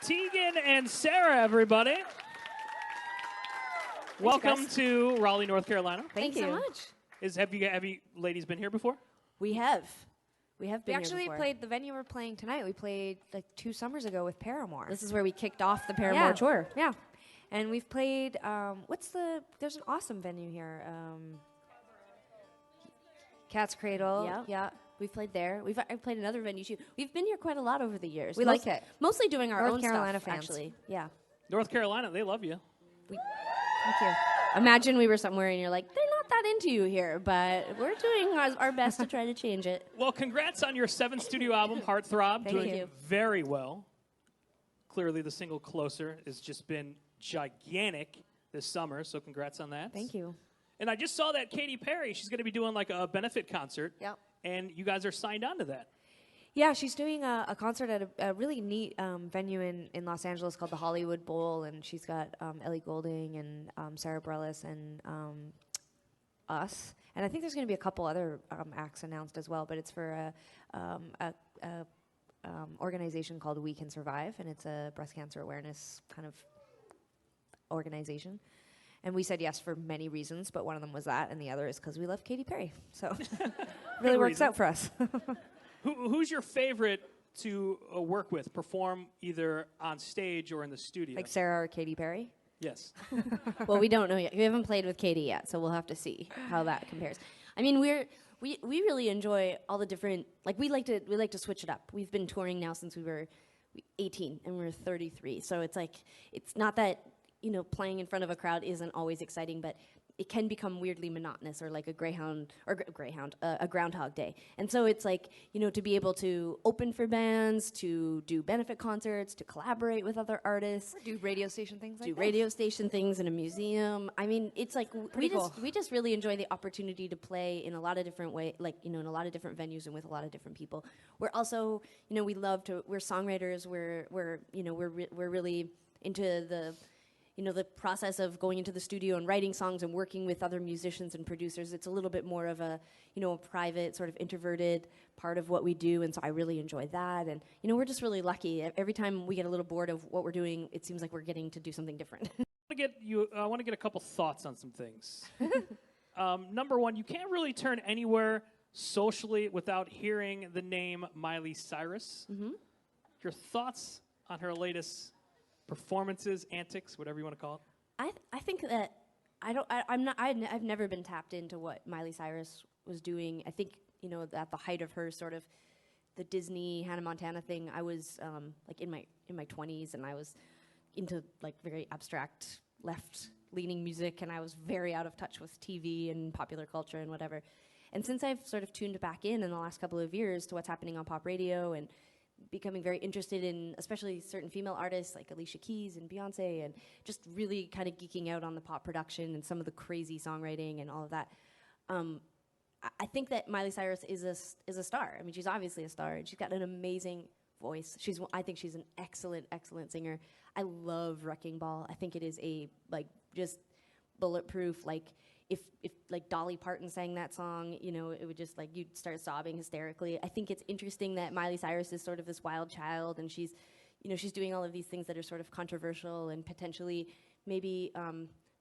Tegan and Sara, everybody. Welcome to Raleigh, North Carolina. Thanks so much. Have you ladies been here before? We have. We have been We actually here before. played the venue we're playing tonight. We played like 2 summers ago with Paramore. This is where we kicked off the Paramore tour. Yeah. And we've played, there's an awesome venue here. Cat's Cradle. Yep. Yeah. We've played there. I've played another venue too. We've been here quite a lot over the years. We like it. Mostly doing our North own Carolina stuff, fans. actually. Yeah. North Carolina, they love you. Thank you. Imagine we were somewhere and you're like, they're not that into you here, but we're doing our best to try to change it. Well, congrats on your 7th studio album, Heartthrob. Thank doing you. very well. Clearly, the single Closer has just been gigantic this summer, so congrats on that. Thank you. And I just saw that Katy Perry, she's going to be doing like a benefit concert. Yep. And you guys are signed on to that. Yeah, she's doing a concert at a really neat venue in Los Angeles called the Hollywood Bowl, and she's got Ellie Goulding and Sarah Bareilles and us. And I think there's going to be a couple other acts announced as well, but it's for a organization called We Can Survive, and it's a breast cancer awareness kind of organization. And we said yes for many reasons, but one of them was that, and the other is because we love Katy Perry. So really works out for us. Who's your favorite to work with, perform either on stage or in the studio? Like Sarah or Katy Perry? Yes. Well, we don't know yet. We haven't played with Katie yet, so we'll have to see how that compares. I mean, we really enjoy all the different, like we like to switch it up. We've been touring now since we were 18 and we're 33. So it's like, it's not that, playing in front of a crowd isn't always exciting, but it can become weirdly monotonous, or like a Groundhog Day. And so it's like, to be able to open for bands, to do benefit concerts, to collaborate with other artists. Do radio station things like do this. radio station things in a museum. I mean, it's like we just really enjoy the opportunity to play in a lot of different ways, like, in a lot of different venues and with a lot of different people. We're also, we're songwriters, we're really into the process of going into the studio and writing songs and working with other musicians and producers. It's a little bit more of a private, sort of introverted part of what we do, and so I really enjoy that. And, we're just really lucky. Every time we get a little bored of what we're doing, it seems like we're getting to do something different. I want to get a couple thoughts on some things. Number one, you can't really turn anywhere socially without hearing the name Miley Cyrus. Mm-hmm. Your thoughts on her latest performances, antics, whatever you want to call it? I think that I've never been tapped into what Miley Cyrus was doing. I think, at the height of her sort of the Disney Hannah Montana thing, I was like in my 20s, and I was into like very abstract left-leaning music, and I was very out of touch with TV and popular culture and whatever. And since I've sort of tuned back in the last couple of years to what's happening on pop radio and becoming very interested in especially certain female artists like Alicia Keys and Beyonce, and just really kind of geeking out on the pop production and some of the crazy songwriting and all of that. I think that Miley Cyrus is a star. I mean, she's obviously a star, and she's got an amazing voice. I think she's an excellent singer. I love Wrecking Ball. I think it is just bulletproof. Like, if like Dolly Parton sang that song, it would just you'd start sobbing hysterically. I think it's interesting that Miley Cyrus is sort of this wild child, and she's doing all of these things that are sort of controversial and potentially maybe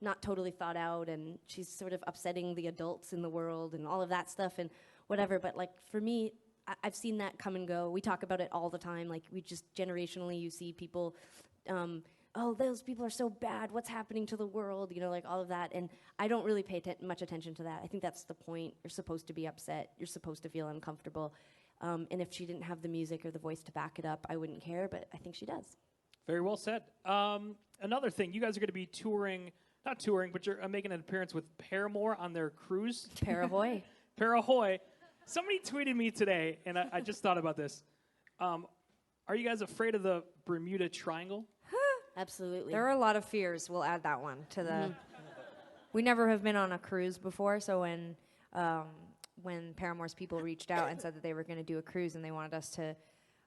not totally thought out, and she's sort of upsetting the adults in the world and all of that stuff and whatever. But like, for me, I've seen that come and go. We talk about it all the time. Like, we just generationally, you see people, oh, those people are so bad, what's happening to the world, like all of that. And I don't really pay much attention to that. I think that's the point. You're supposed to be upset. You're supposed to feel uncomfortable. And if she didn't have the music or the voice to back it up, I wouldn't care, but I think she does. Very well said. Another thing, you guys are going to be not touring, but you're making an appearance with Paramore on their cruise. Parahoy. Parahoy. Somebody tweeted me today, and I just thought about this. Are you guys afraid of the Bermuda Triangle? Absolutely. There are a lot of fears. We'll add that one to the. We never have been on a cruise before, so when Paramore's people reached out and said that they were going to do a cruise and they wanted us to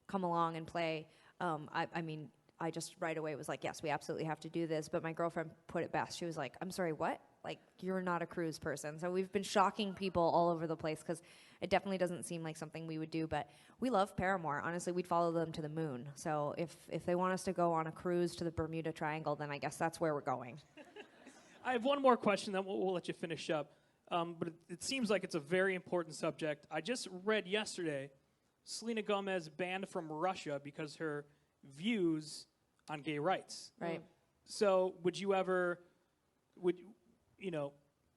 come along and play, I just right away was like, yes, we absolutely have to do this. But my girlfriend put it best. She was like, I'm sorry, what? Like, you're not a cruise person. So we've been shocking people all over the place because it definitely doesn't seem like something we would do. But we love Paramore. Honestly, we'd follow them to the moon. So if they want us to go on a cruise to the Bermuda Triangle, then I guess that's where we're going. I have one more question, then we'll let you finish up. But it seems like it's a very important subject. I just read yesterday Selena Gomez banned from Russia because her views on gay rights. Right. So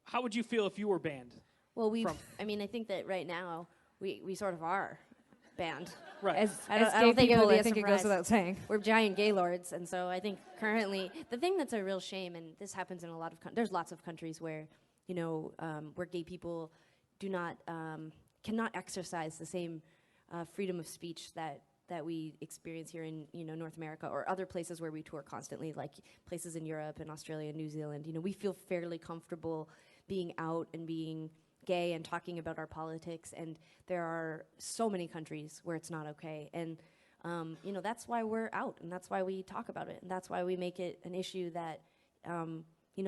how would you feel if you were banned? Well, I think that right now we sort of are banned. Right. As I don't gay think it people, would be I a think it surprise. goes without saying. We're giant gaylords, and so I think currently the thing that's a real shame, and this happens in a lot of there's lots of countries where where gay people do not cannot exercise the same freedom of speech that we experience here in North America or other places where we tour constantly, like places in Europe and Australia and New Zealand. We feel fairly comfortable being out and being gay and talking about our politics, and there are so many countries where it's not okay. And that's why we're out, and that's why we talk about it, and that's why we make it an issue that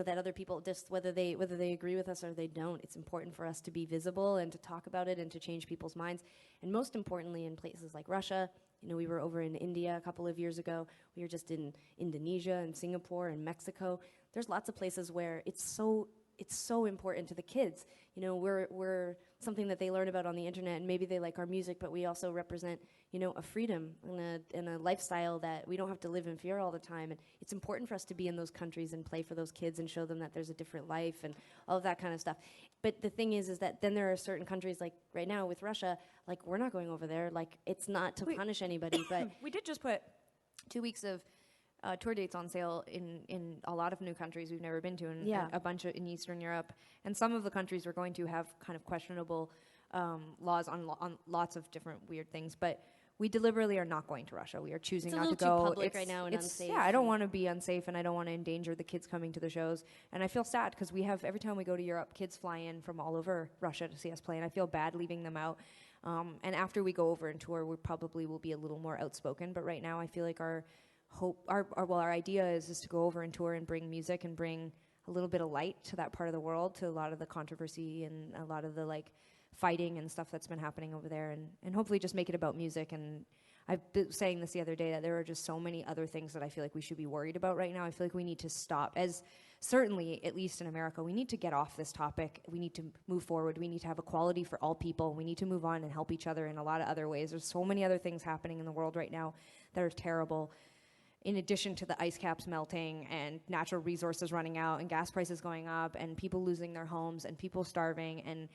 that other people, just whether they agree with us or they don't, it's important for us to be visible and to talk about it and to change people's minds. And most importantly, in places like Russia, we were over in India a couple of years ago. We were just in Indonesia and Singapore and Mexico. There's lots of places where it's so important to the kids. We're something that they learn about on the internet, and maybe they like our music, but we also represent, a freedom and a lifestyle that we don't have to live in fear all the time. And it's important for us to be in those countries and play for those kids and show them that there's a different life and all of that kind of stuff. But the thing is that then there are certain countries, like right now with Russia, like we're not going over there. Like, it's not to punish anybody, but We did just put 2 weeks of tour dates on sale in a lot of new countries we've never been to, and a bunch in Eastern Europe. And some of the countries are going to have kind of questionable laws on lots of different weird things. But we deliberately are not going to Russia. We are choosing not to go. It's a little too public right now and unsafe. Yeah, I don't want to be unsafe, and I don't want to endanger the kids coming to the shows. And I feel sad because every time we go to Europe, kids fly in from all over Russia to see us play, and I feel bad leaving them out. And after we go over and tour, we probably will be a little more outspoken. But right now, I feel like our idea is to go over and tour and bring music and bring a little bit of light to that part of the world, to a lot of the controversy and a lot of the fighting and stuff that's been happening over there, and hopefully just make it about music. And I've been saying this the other day, that there are just so many other things that I feel like we should be worried about right now. I feel like we need to stop, as certainly, at least in America, we need to get off this topic. We need to move forward. We need to have equality for all people. We need to move on and help each other in a lot of other ways. There's so many other things happening in the world right now that are terrible. In addition to the ice caps melting and natural resources running out and gas prices going up and people losing their homes and people starving and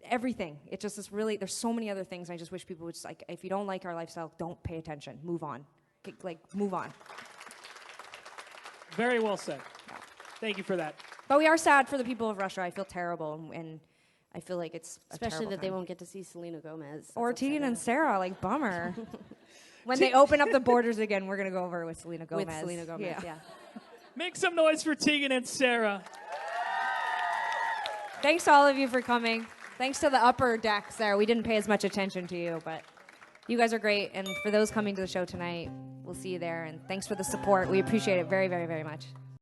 everything. It just is really, there's so many other things. And I just wish people would just if you don't like our lifestyle, don't pay attention. Move on. Move on. Very well said. Yeah. Thank you for that. But we are sad for the people of Russia. I feel terrible, and I feel like it's especially that time. they won't get to see Selena Gomez. Or Tegan and Sara, bummer. When they open up the borders again, we're going to go over with Selena Gomez. With Selena Gomez, yeah. Make some noise for Tegan and Sara. Thanks to all of you for coming. Thanks to the upper decks there. We didn't pay as much attention to you, but you guys are great. And for those coming to the show tonight, we'll see you there. And thanks for the support. We appreciate it very, very, very much.